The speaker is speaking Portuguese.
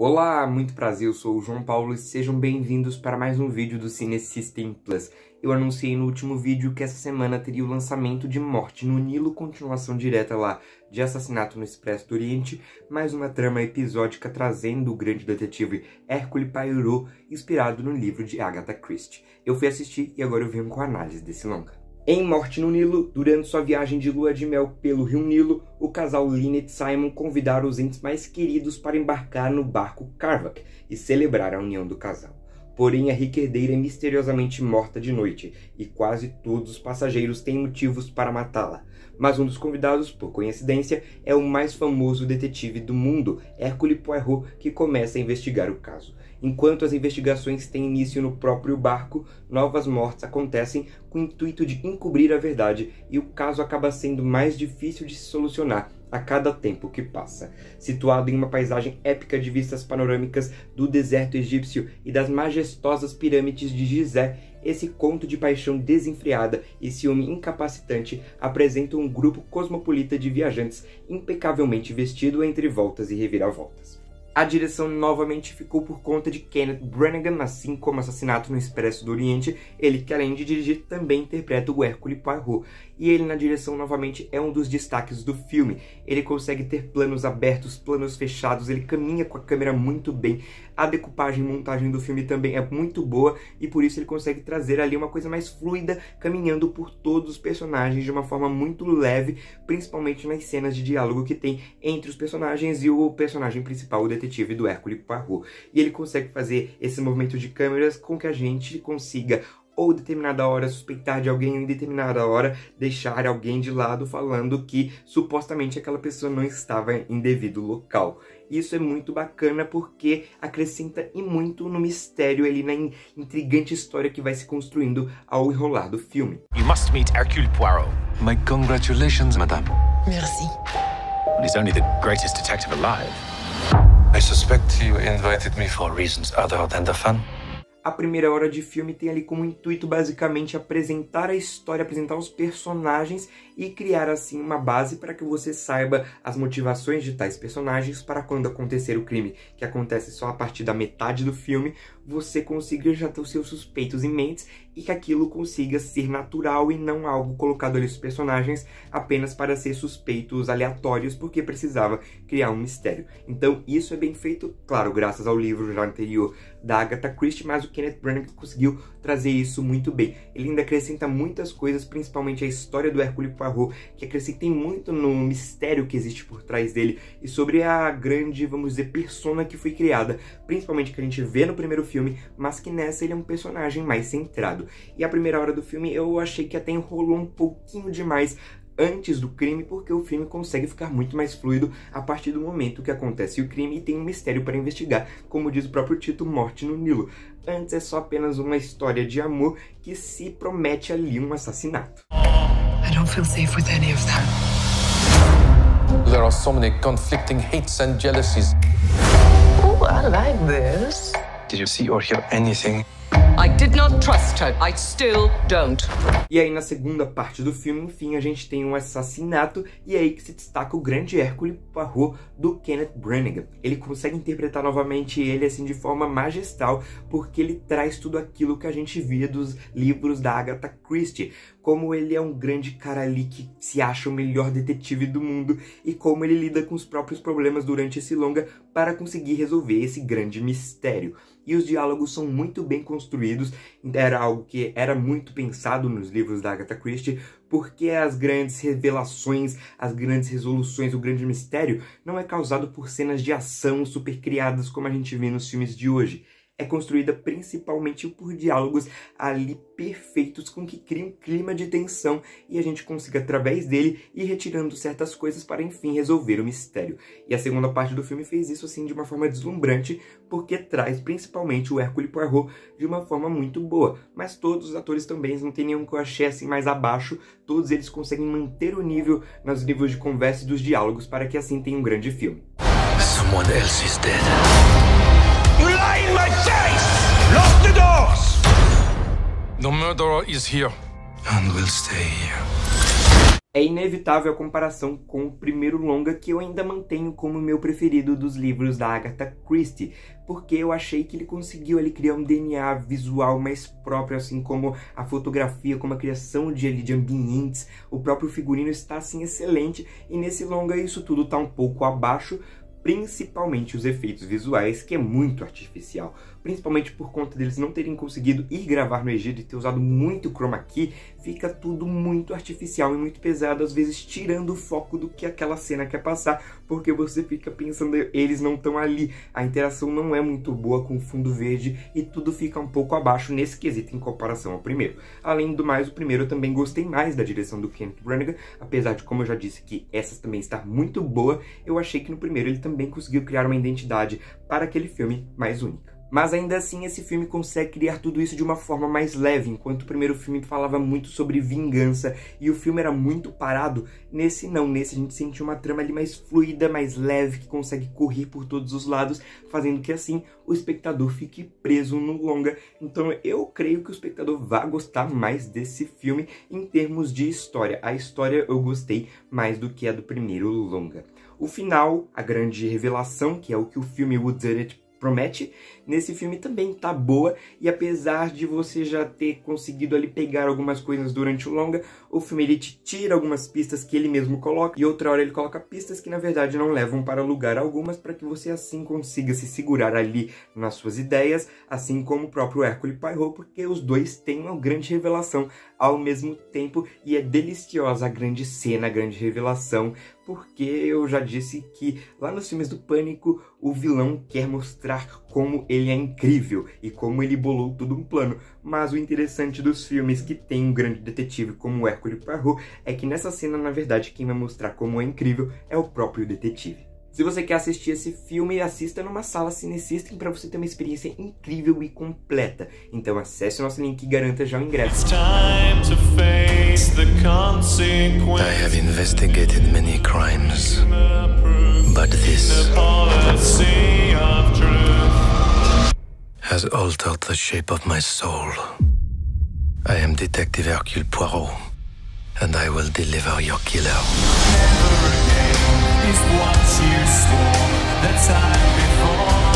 Olá, muito prazer, eu sou o João Paulo e sejam bem-vindos para mais um vídeo do Cine System Plus. Eu anunciei no último vídeo que essa semana teria o lançamento de Morte no Nilo, continuação direta lá de Assassinato no Expresso do Oriente, mais uma trama episódica trazendo o grande detetive Hercule Poirot, inspirado no livro de Agatha Christie. Eu fui assistir e agora eu venho com a análise desse longa. Em Morte no Nilo, durante sua viagem de lua de mel pelo rio Nilo, o casal Lynette e Simon convidaram os entes mais queridos para embarcar no barco Carvac e celebrar a união do casal. Porém, a rica herdeira é misteriosamente morta de noite, e quase todos os passageiros têm motivos para matá-la. Mas um dos convidados, por coincidência, é o mais famoso detetive do mundo, Hercule Poirot, que começa a investigar o caso. Enquanto as investigações têm início no próprio barco, novas mortes acontecem com o intuito de encobrir a verdade, e o caso acaba sendo mais difícil de se solucionar a cada tempo que passa. Situado em uma paisagem épica de vistas panorâmicas do deserto egípcio e das majestosas pirâmides de Gizé, esse conto de paixão desenfreada e ciúme incapacitante apresenta um grupo cosmopolita de viajantes impecavelmente vestido entre voltas e reviravoltas. A direção novamente ficou por conta de Kenneth Branagh, assim como Assassinato no Expresso do Oriente, ele que além de dirigir também interpreta o Hercule Poirot. E ele na direção novamente é um dos destaques do filme. Ele consegue ter planos abertos, planos fechados, ele caminha com a câmera muito bem. A decupagem e montagem do filme também é muito boa e por isso ele consegue trazer ali uma coisa mais fluida, caminhando por todos os personagens de uma forma muito leve, principalmente nas cenas de diálogo que tem entre os personagens e o personagem principal, o detetive do Hercule Poirot. E ele consegue fazer esse movimento de câmeras com que a gente consiga ou determinada hora suspeitar de alguém, ou em determinada hora deixar alguém de lado falando que supostamente aquela pessoa não estava em devido local. Isso é muito bacana porque acrescenta e muito no mistério ali, na intrigante história que vai se construindo ao enrolar do filme. You must meet Hercule Poirot. My congratulations, madame. Merci. Well, he's only the greatest detective alive. I suspect you invited me for reasons other than the fun. A primeira hora de filme tem ali como intuito basicamente apresentar a história, apresentar os personagens e criar assim uma base para que você saiba as motivações de tais personagens para quando acontecer o crime, que acontece só a partir da metade do filme, você consiga já ter os seus suspeitos em mente e que aquilo consiga ser natural e não algo colocado ali os personagens apenas para ser suspeitos aleatórios porque precisava criar um mistério. Então isso é bem feito, claro, graças ao livro já anterior da Agatha Christie, mas o Kenneth Branagh conseguiu trazer isso muito bem. Ele ainda acrescenta muitas coisas, principalmente a história do Hercule Poirot, que acrescenta muito no mistério que existe por trás dele e sobre a grande, vamos dizer, persona que foi criada, principalmente que a gente vê no primeiro filme, mas que nessa ele é um personagem mais centrado. E a primeira hora do filme eu achei que até enrolou um pouquinho demais antes do crime, porque o filme consegue ficar muito mais fluido a partir do momento que acontece o crime e tem um mistério para investigar, como diz o próprio título, Morte no Nilo. Antes é só apenas uma história de amor que se promete ali um assassinato. I don't feel safe with any of them. There are so many conflicting hates and jealousies. Oh, I like this. Did you see or hear anything? I did not trust her. I still don't. E aí na segunda parte do filme, enfim, a gente tem um assassinato e é aí que se destaca o grande Hercule Poirot do Kenneth Branagh. Ele consegue interpretar novamente ele assim de forma magistral, porque ele traz tudo aquilo que a gente via dos livros da Agatha Christie. Como ele é um grande cara ali que se acha o melhor detetive do mundo e como ele lida com os próprios problemas durante esse longa para conseguir resolver esse grande mistério. E os diálogos são muito bem construídos, era algo que era muito pensado nos livros da Agatha Christie, porque as grandes revelações, as grandes resoluções, o grande mistério não é causado por cenas de ação super criadas como a gente vê nos filmes de hoje. É construída principalmente por diálogos ali perfeitos com que criam um clima de tensão e a gente consiga, através dele, ir retirando certas coisas para, enfim, resolver o mistério. E a segunda parte do filme fez isso, assim, de uma forma deslumbrante, porque traz principalmente o Hercule Poirot de uma forma muito boa. Mas todos os atores também, não tem nenhum que eu achei, assim, mais abaixo, todos eles conseguem manter o nível nos níveis de conversa e dos diálogos para que, assim, tenha um grande filme. Someone else is dead. You lie in my face! Lock the doors! The murderer is here and will stay here. É É inevitável a comparação com o primeiro longa, que eu ainda mantenho como meu preferido dos livros da Agatha Christie, porque eu achei que ele conseguiu ali criar um DNA visual mais próprio, assim como a fotografia, como a criação de ambientes, o próprio figurino está assim excelente, e nesse longa isso tudo tá um pouco abaixo, principalmente os efeitos visuais, que é muito artificial, principalmente por conta deles não terem conseguido ir gravar no Egito e ter usado muito chroma key, fica tudo muito artificial e muito pesado, às vezes tirando o foco do que aquela cena quer passar, porque você fica pensando, eles não estão ali, a interação não é muito boa com o fundo verde e tudo fica um pouco abaixo nesse quesito em comparação ao primeiro. Além do mais, o primeiro eu também gostei mais da direção do Kenneth Branagh, apesar de, como eu já disse, que essa também está muito boa, eu achei que no primeiro ele também conseguiu criar uma identidade para aquele filme mais única. Mas ainda assim esse filme consegue criar tudo isso de uma forma mais leve, enquanto o primeiro filme falava muito sobre vingança e o filme era muito parado, nesse não, nesse a gente sente uma trama ali mais fluida, mais leve, que consegue correr por todos os lados, fazendo que assim o espectador fique preso no longa. Então eu creio que o espectador vai gostar mais desse filme em termos de história. A história eu gostei mais do que a do primeiro longa. O final, a grande revelação, que é o que o filme Who Done It promete, nesse filme também tá boa, e apesar de você já ter conseguido ali pegar algumas coisas durante o longa, o filme ele te tira algumas pistas que ele mesmo coloca, e outra hora ele coloca pistas que na verdade não levam para lugar algumas, para que você assim consiga se segurar ali nas suas ideias, assim como o próprio Hercule Poirot, porque os dois têm uma grande revelação ao mesmo tempo, e é deliciosa a grande cena, a grande revelação, porque eu já disse que lá nos filmes do Pânico, o vilão quer mostrar como ele é incrível e como ele bolou tudo um plano. Mas o interessante dos filmes que tem um grande detetive como o Hercule Poirot é que nessa cena, na verdade, quem vai mostrar como é incrível é o próprio detetive. Se você quer assistir esse filme, assista numa sala Cinesystem para você ter uma experiência incrível e completa. Então acesse o nosso link e garanta já o ingresso. I have investigated many crimes, but this has altered the shape of my soul. I am Detective Hercule Poirot, and I will deliver your killer. Never again is what you swore the time before.